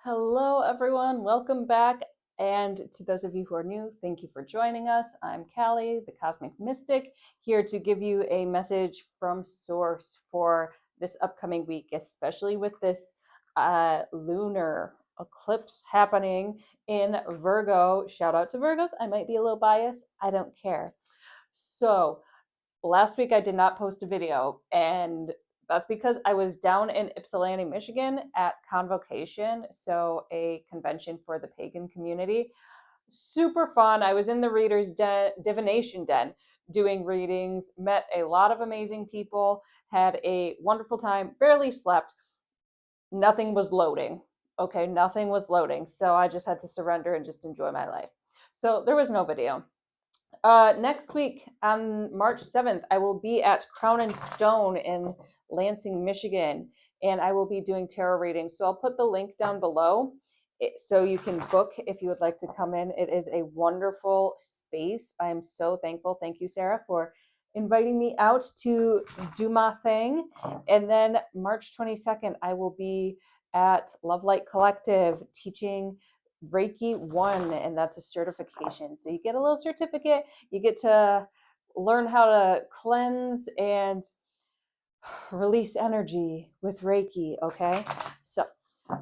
Hello, everyone. Welcome back. And to those of you who are new, thank you for joining us. I'm Callie, the Cosmic Mystic, here to give you a message from Source for this upcoming week, especially with this lunar eclipse happening in Virgo. Shout out to Virgos. I might be a little biased. I don't care. So, last week I did not post a video, and that's because I was down in Ypsilanti, Michigan at Convocation, so a convention for the pagan community. Super fun. I was in the readers' divination den doing readings, met a lot of amazing people, had a wonderful time, barely slept. Nothing was loading. Okay, nothing was loading. So I just had to surrender and just enjoy my life. So there was no video. Next week on March 7th, I will be at Crown and Stone in Lansing, Michigan, and I will be doing tarot readings. So I'll put the link down below so you can book if you would like to come in. It is a wonderful space. I am so thankful. Thank you, Sarah, for inviting me out to do my thing. And then March 22nd, I will be at Love Light Collective teaching Reiki 1, and that's a certification. So you get a little certificate, you get to learn how to cleanse and release energy with Reiki, okay? So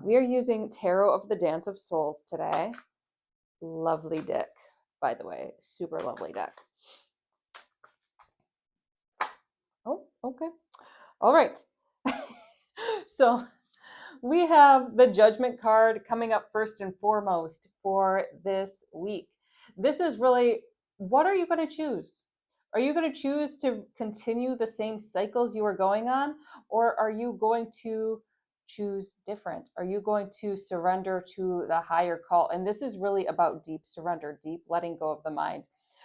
we are using Tarot of the Dance of Souls today. Lovely deck, by the way, super lovely deck. Oh, okay. All right. So we have the Judgment card coming up first and foremost for this week. This is really, what are you going to choose? Are you going to choose to continue the same cycles you are going on, or are you going to choose different? Are you going to surrender to the higher call? And this is really about deep surrender, deep letting go of the mind.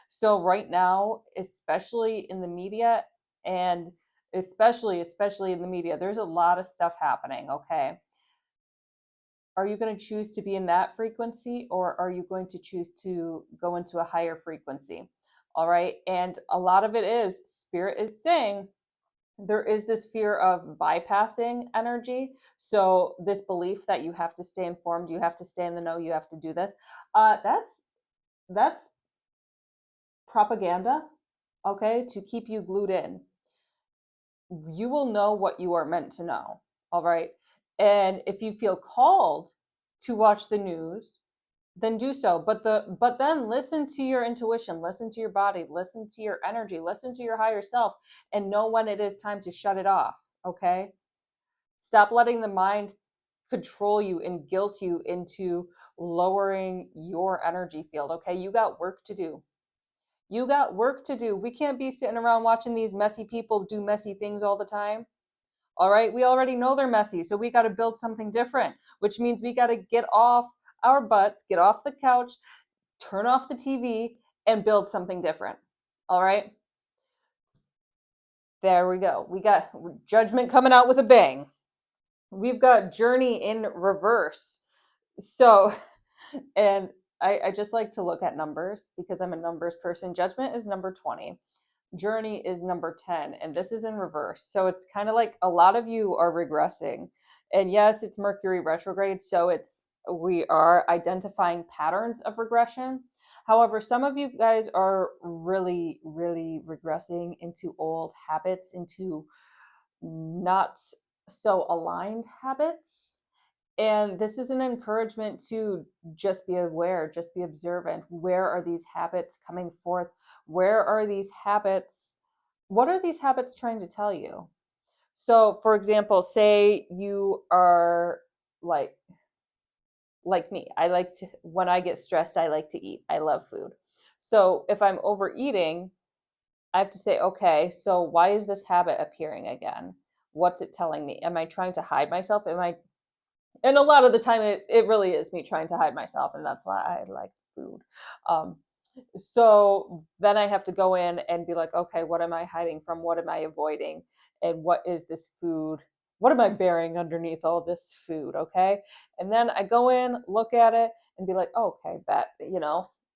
So right now, especially in the media, and especially in the media, there's a lot of stuff happening, okay? Are you going to choose to be in that frequency, or are you going to choose to go into a higher frequency? All right. And a lot of it is spirit is saying there is this fear of bypassing energy. So this belief that you have to stay informed, you have to stay in the know, you have to do this. That's propaganda, okay, to keep you glued in. You will know what you are meant to know. All right. And if you feel called to watch the news, then do so. But then listen to your intuition, listen to your body, listen to your energy, listen to your higher self, and know when it is time to shut it off. Okay? Stop letting the mind control you and guilt you into lowering your energy field. Okay? You got work to do. You got work to do. We can't be sitting around watching these messy people do messy things all the time. All right, we already know they're messy, so we got to build something different, which means we got to get off our butts, get off the couch, turn off the TV, and build something different. All right, there we go. We got Judgment coming out with a bang. We've got Journey in reverse. So, and I just like to look at numbers because I'm a numbers person. Judgment is number 20. Journey is number 10, and this is in reverse. So it's kind of like a lot of you are regressing. And yes, it's Mercury retrograde, so we are identifying patterns of regression. However, some of you guys are really, really regressing into old habits, into not so aligned habits. And this is an encouragement to just be aware, just be observant. Where are these habits coming forth? Where are these habits? What are these habits trying to tell you? So, for example, say you are like me. I like to, when I get stressed, I like to eat. I love food. So, if I'm overeating, I have to say, okay, so why is this habit appearing again? What's it telling me? Am I trying to hide myself? And a lot of the time it really is me trying to hide myself, and that's why I like food. Um, so then I have to go in and be like, okay, what am I hiding from? What am I avoiding? And what is this food? What am I bearing underneath all this food? Okay. And then I go in, look at it, and be like, oh, okay,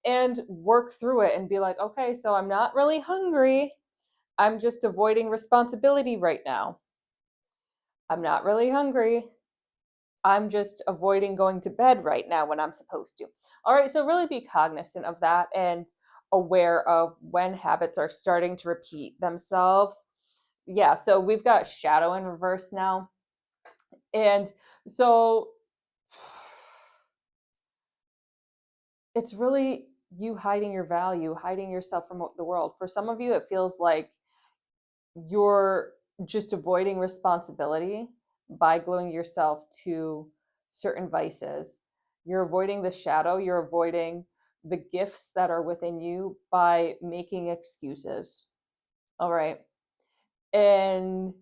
and work through it and be like, okay, so I'm not really hungry. I'm just avoiding responsibility right now. I'm not really hungry. I'm just avoiding going to bed right now when I'm supposed to. All right, so really be cognizant of that and aware of when habits are starting to repeat themselves. Yeah, so we've got shadow in reverse now. And so it's really you hiding your value, hiding yourself from the world. For some of you, it feels like you're just avoiding responsibility by gluing yourself to certain vices. You're avoiding the shadow, you're avoiding the gifts that are within you by making excuses. All right. And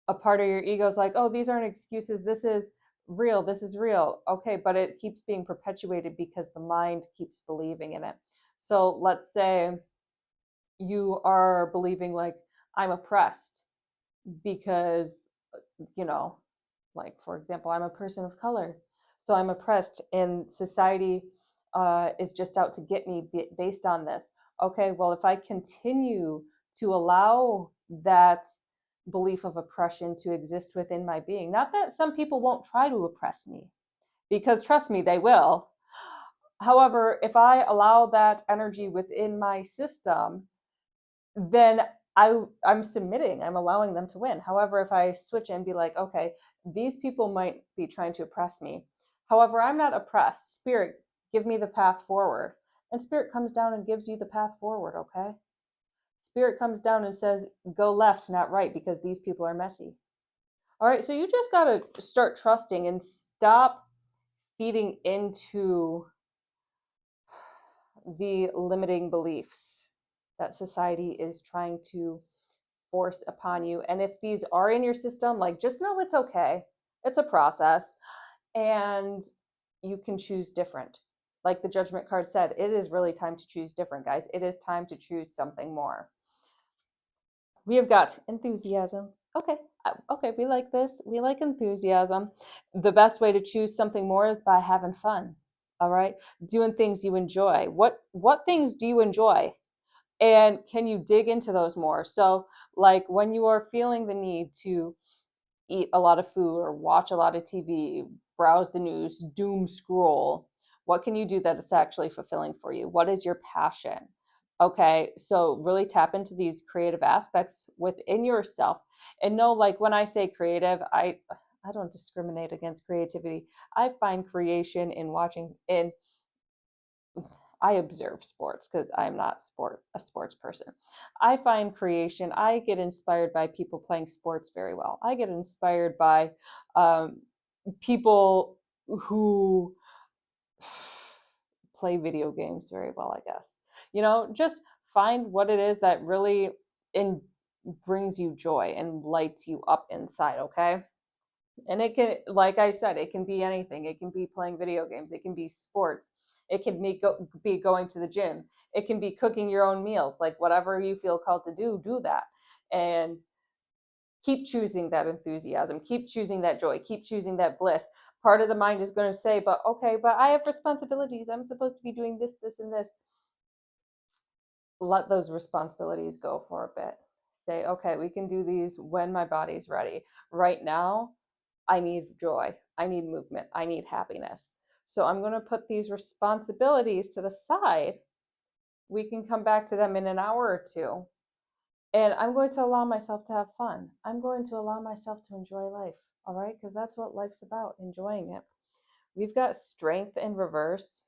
a part of your ego is like, oh, these aren't excuses. This is real. This is real. Okay. But it keeps being perpetuated because the mind keeps believing in it. So let's say you are believing, like, I'm oppressed because, you know, like, for example, I'm a person of color. So I'm oppressed and society is just out to get me based on this. Okay, well, if I continue to allow that belief of oppression to exist within my being, not that some people won't try to oppress me, because trust me, they will. However, if I allow that energy within my system, then I'm submitting. I'm allowing them to win. However, if I switch and be like, okay, these people might be trying to oppress me. However, I'm not oppressed. Spirit, give me the path forward. And spirit comes down and gives you the path forward, okay? Spirit comes down and says, go left, not right, because these people are messy. All right, so you just got to start trusting and stop feeding into the limiting beliefs that society is trying to force upon you. And if these are in your system, like, just know it's okay. It's a process and you can choose different. Like the judgment card said, it is really time to choose different, guys. It is time to choose something more. We have got enthusiasm. Okay. Okay, we like this. We like enthusiasm. The best way to choose something more is by having fun. All right? Doing things you enjoy. What things do you enjoy? And can you dig into those more? So, like, when you are feeling the need to eat a lot of food or watch a lot of TV, browse the news, doom scroll, what can you do that is actually fulfilling for you? What is your passion? Okay, so really tap into these creative aspects within yourself and know, like, when I say creative, I don't discriminate against creativity. I find creation in watching in I observe sports because I'm not a sports person. I find creation. I get inspired by people playing sports very well. I get inspired by um, people who play video games very well, I guess. Just find what it is that really in brings you joy and lights you up inside, okay? And it can, like I said, it can be anything. It can be playing video games. It can be sports. It can be going to the gym. It can be cooking your own meals. Like, whatever you feel called to do that. And keep choosing that enthusiasm. Keep choosing that joy. Keep choosing that bliss. Part of the mind is going to say, but okay, but I have responsibilities. I'm supposed to be doing this, this, and this. Let those responsibilities go for a bit. Say, okay, we can do these when my body's ready. Right now, I need joy. I need movement. I need happiness. So I'm going to put these responsibilities to the side. We can come back to them in an hour or two. And I'm going to allow myself to have fun. I'm going to allow myself to enjoy life. All right. Because that's what life's about, enjoying it. We've got strength in reverse.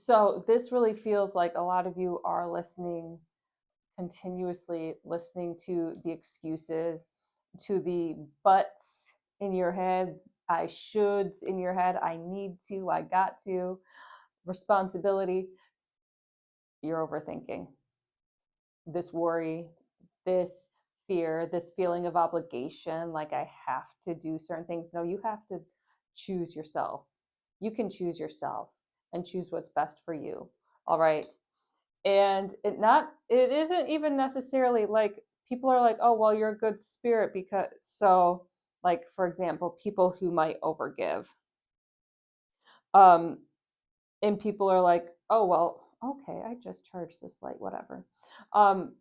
So this really feels like a lot of you are listening, continuously listening to the excuses, to the buts in your head, I shoulds in your head, I need to, I got to, responsibility. You're overthinking. This worry, this fear, this feeling of obligation, like I have to do certain things. No, you have to choose yourself. You can choose yourself and choose what's best for you. All right. And it isn't even necessarily like people are like, oh, well, you're a good spirit because, so, like, for example, people who might overgive, um and people are like, oh, well, okay, I just charged this light, whatever. um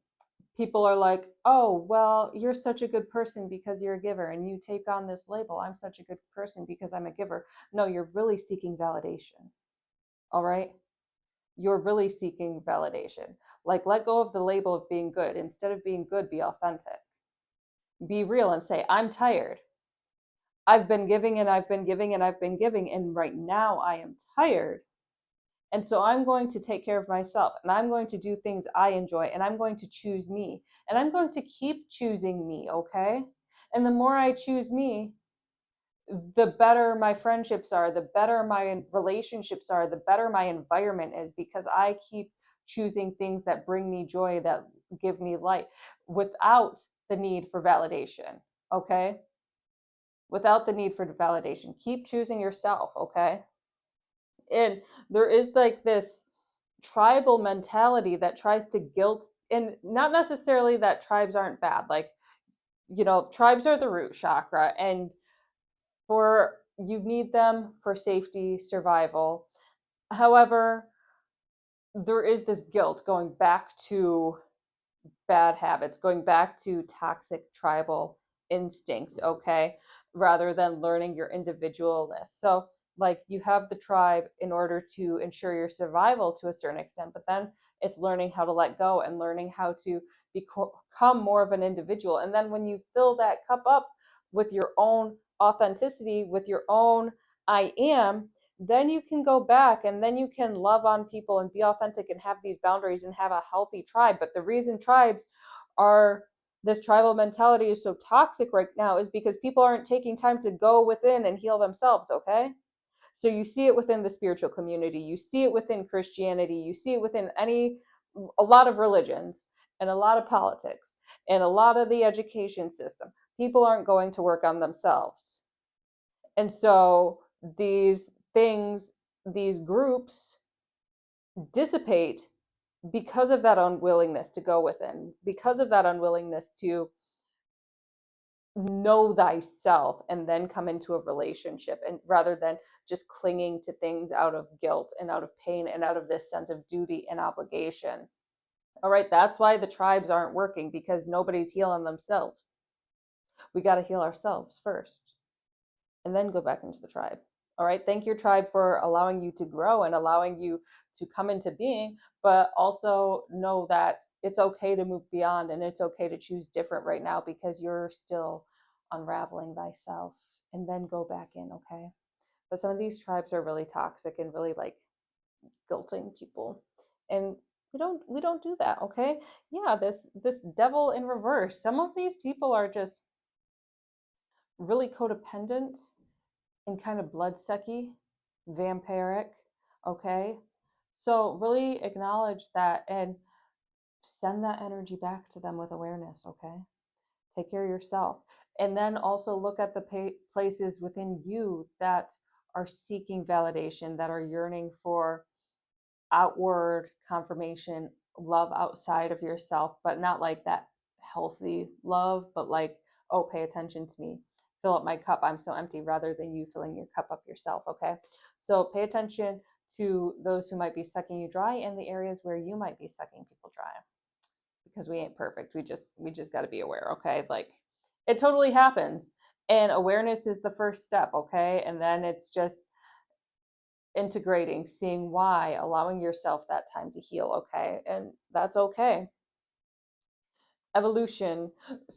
people are like, oh, well, you're such a good person because you're a giver, and you take on this label, I'm such a good person because I'm a giver. No, you're really seeking validation. All right? You're really seeking validation. Like, let go of the label of being good. Instead of being good, be authentic. Be real and say, I'm tired. I've been giving and I've been giving and I've been giving, and right now I am tired. And so I'm going to take care of myself, and I'm going to do things I enjoy, and I'm going to choose me, and I'm going to keep choosing me, okay? And the more I choose me, the better my friendships are, the better my relationships are, the better my environment is, because I keep choosing things that bring me joy, that give me light, without the need for validation, okay? Without the need for validation. Keep choosing yourself, okay? And there is like this tribal mentality that tries to guilt, and not necessarily that tribes aren't bad. Like, tribes are the root chakra, and for you need them for safety, survival. However, there is this guilt going back to bad habits, going back to toxic tribal instincts, okay, rather than learning your individualness. So, like, you have the tribe in order to ensure your survival to a certain extent, but then it's learning how to let go and learning how to become more of an individual. And then when you fill that cup up with your own authenticity, with your own I am, then you can go back and then you can love on people and be authentic and have these boundaries and have a healthy tribe. But the reason tribes are, this tribal mentality is so toxic right now, is because people aren't taking time to go within and heal themselves, okay? So you see it within the spiritual community, you see it within Christianity, you see it within a lot of religions and a lot of politics and a lot of the education system. People aren't going to work on themselves. And so these things, these groups dissipate because of that unwillingness to go within, because of that unwillingness to know thyself and then come into a relationship, and rather than just clinging to things out of guilt and out of pain and out of this sense of duty and obligation. All right, that's why the tribes aren't working, because nobody's healing themselves. We got to heal ourselves first and then go back into the tribe. All right, thank your tribe for allowing you to grow and allowing you to come into being, but also know that it's okay to move beyond, and it's okay to choose different right now, because you're still unraveling thyself, and then go back in, okay? But some of these tribes are really toxic and really like guilting people, and we don't do that, okay? Yeah, this devil in reverse. Some of these people are just really codependent and kind of bloodsucky, vampiric, okay? So really acknowledge that and send that energy back to them with awareness, okay? Take care of yourself. And then also look at the places within you that are seeking validation, that are yearning for outward confirmation, love outside of yourself, but not like that healthy love, but like, oh, pay attention to me, fill up my cup, I'm so empty, rather than you filling your cup up yourself, okay? So pay attention to those who might be sucking you dry, and the areas where you might be sucking people dry, because we ain't perfect. We just got to be aware, okay? Like, it totally happens, and awareness is the first step, okay? And then it's just integrating, seeing why, allowing yourself that time to heal, okay? And that's okay. Evolution.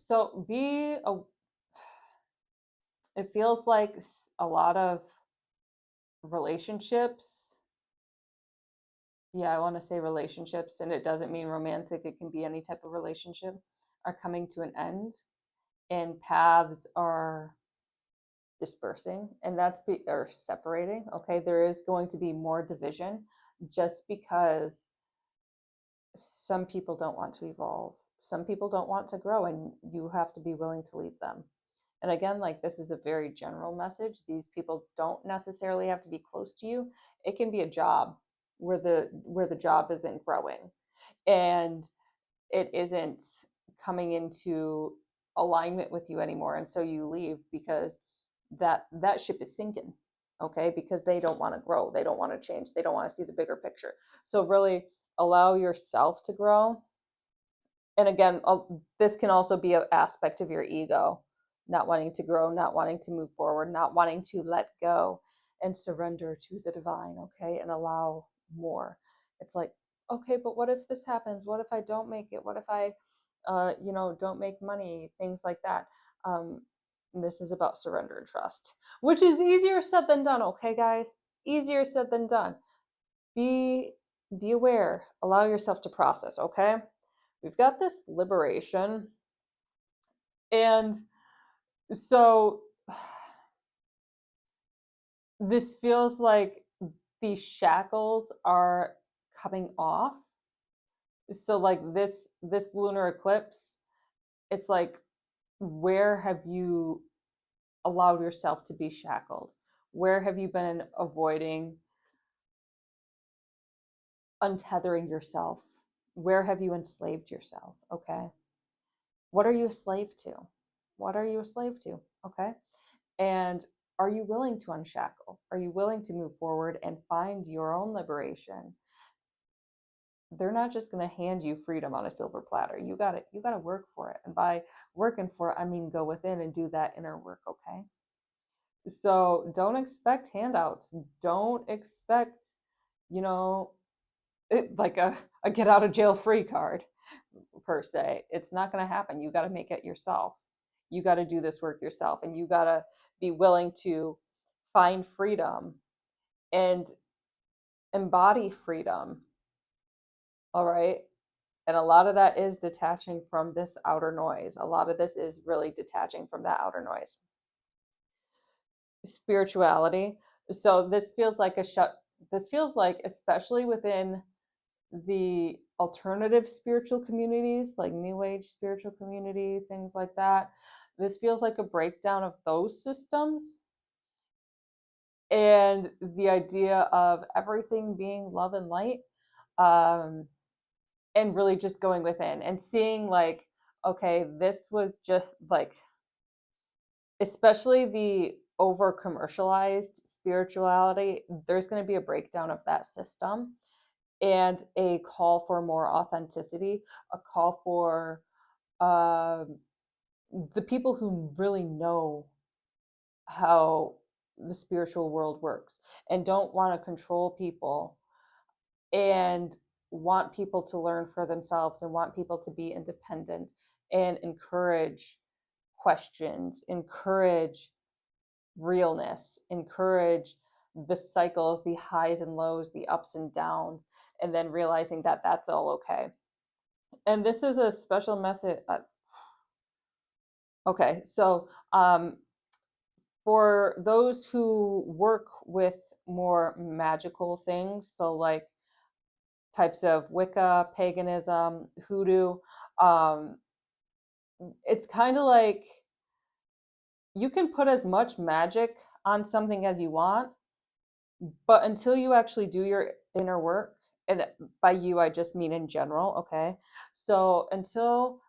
So it feels like a lot of relationships. Yeah, I want to say relationships, and it doesn't mean romantic, it can be any type of relationship, are coming to an end, and paths are dispersing, and or separating, okay? There is going to be more division, just because some people don't want to evolve, some people don't want to grow, and you have to be willing to leave them. And again, like, this is a very general message. These people don't necessarily have to be close to you. It can be a job where the job isn't growing, and it isn't coming into alignment with you anymore, and so you leave, because that ship is sinking, okay? Because they don't want to grow, they don't want to change, they don't want to see the bigger picture. So really allow yourself to grow, And again, this can also be an aspect of your ego, not wanting to grow, not wanting to move forward, not wanting to let go and surrender to the divine, okay, and allow more. It's like, okay, but what if this happens? What if I don't make it? What if I, don't make money? Things like that. This is about surrender and trust, which is easier said than done, okay, guys? Easier said than done. Be be aware. Allow yourself to process, okay? We've got this liberation. And so this feels like these shackles are coming off. So like this lunar eclipse, it's like, where have you allowed yourself to be shackled? Where have you been avoiding untethering yourself? Where have you enslaved yourself? Okay. What are you a slave to? What are you a slave to? Okay. And are you willing to unshackle? Are you willing to move forward and find your own liberation? They're not just going to hand you freedom on a silver platter. You got to work for it. And by working for it, I mean go within and do that inner work, okay? So don't expect handouts. Don't expect, you know, like a get out of jail free card per se. It's not going to happen. You got to make it yourself. You got to do this work yourself, and you got to be willing to find freedom and embody freedom. All right. And a lot of that is detaching from this outer noise. A lot of this is really detaching from that outer noise. Spirituality. So this feels like, especially within the alternative spiritual communities, like New Age spiritual community, things like that. This feels like a breakdown of those systems and the idea of everything being love and light, um, and really just going within and seeing like, okay, this was just like, especially the over commercialized spirituality, there's going to be a breakdown of that system and a call for more authenticity, a call for um, the people who really know how the spiritual world works and don't want to control people and want people to learn for themselves and want people to be independent and encourage questions, encourage realness, encourage the cycles, the highs and lows, the ups and downs, and then realizing that that's all okay. And this is a special message. Okay, so for those who work with more magical things, so like types of Wicca, paganism, hoodoo, um, it's kind of like you can put as much magic on something as you want, but until you actually do your inner work, and by you, I just mean in general, okay? So until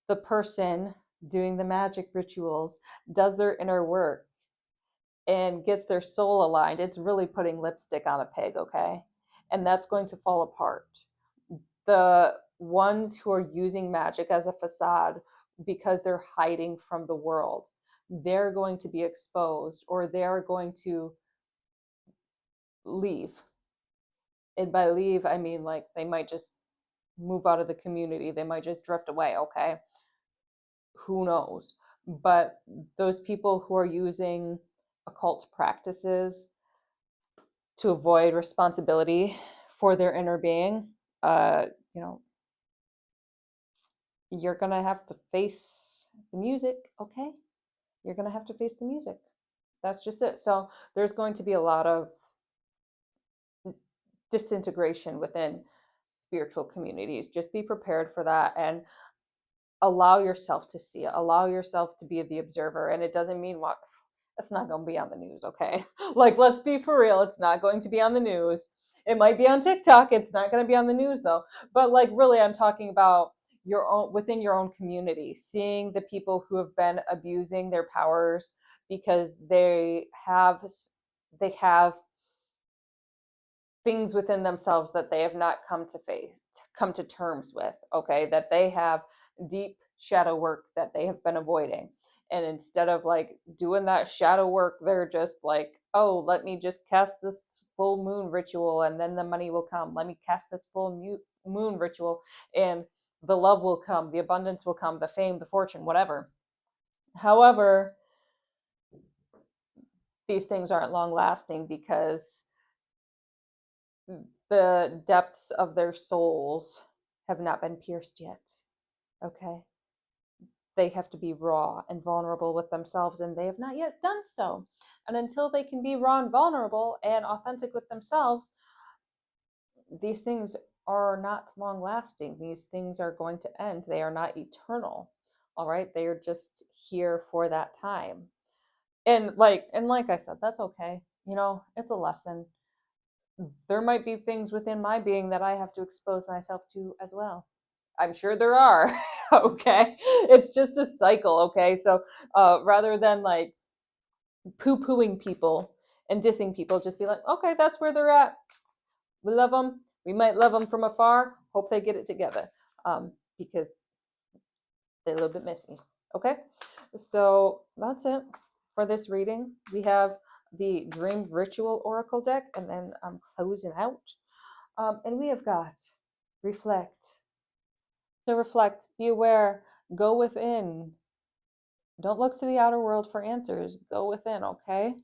the person doing the magic rituals does their inner work and gets their soul aligned, it's really putting lipstick on a pig, okay? And that's going to fall apart. The ones who are using magic as a facade because they're hiding from the world, they're going to be exposed or they're going to leave. And by leave, I mean like they might just move out of the community, they might just drift away, okay? Who knows? But those people who are using occult practices to avoid responsibility for their inner being, uh, you know, you're gonna have to face the music, okay? You're gonna have to face the music. That's just it. So there's going to be a lot of disintegration within spiritual communities. Just be prepared for that and allow yourself to see it. Allow yourself to be the observer. And it doesn't mean what it's not going to be on the news, okay? Like, let's be for real. It's not going to be on the news. It might be on TikTok. It's not going to be on the news though. But like, really, I'm talking about your own within your own community, seeing the people who have been abusing their powers because they have things within themselves that they have not come to terms with, okay, that they have deep shadow work that they have been avoiding. And instead of like doing that shadow work, they're just like, oh, let me just cast this full moon ritual and then the money will come. Let me cast this full moon ritual and the love will come, the abundance will come, the fame, the fortune, whatever. However, these things aren't long lasting because the depths of their souls have not been pierced yet. Okay? They have to be raw and vulnerable with themselves, and they have not yet done so. And until they can be raw and vulnerable and authentic with themselves, these things are not long lasting. These things are going to end. They are not eternal. All right? They are just here for that time. And like I said, that's okay. You know, it's a lesson. There might be things within my being that I have to expose myself to as well. I'm sure there are. Okay. It's just a cycle. Okay. So rather than like poo pooing people and dissing people, just be like, okay, that's where they're at. We love them. We might love them from afar. Hope they get it together because they're a little bit messy. Okay. So that's it for this reading. We have the Dream Ritual Oracle deck, and then I'm closing out. And we have got reflect. To reflect, be aware, go within. Don't look to the outer world for answers. Go within, okay?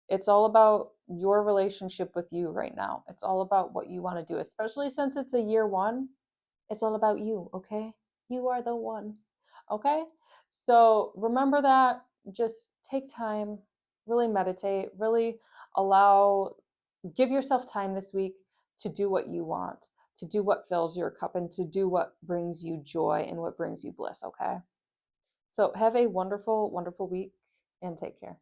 It's all about your relationship with you right now. It's all about what you want to do, especially since it's a year one. It's all about you, okay? You are the one, okay? So remember that. Just take time, really meditate, really allow, give yourself time this week to do what you want, to do what fills your cup, and to do what brings you joy and what brings you bliss, okay? So have a wonderful, wonderful week and take care.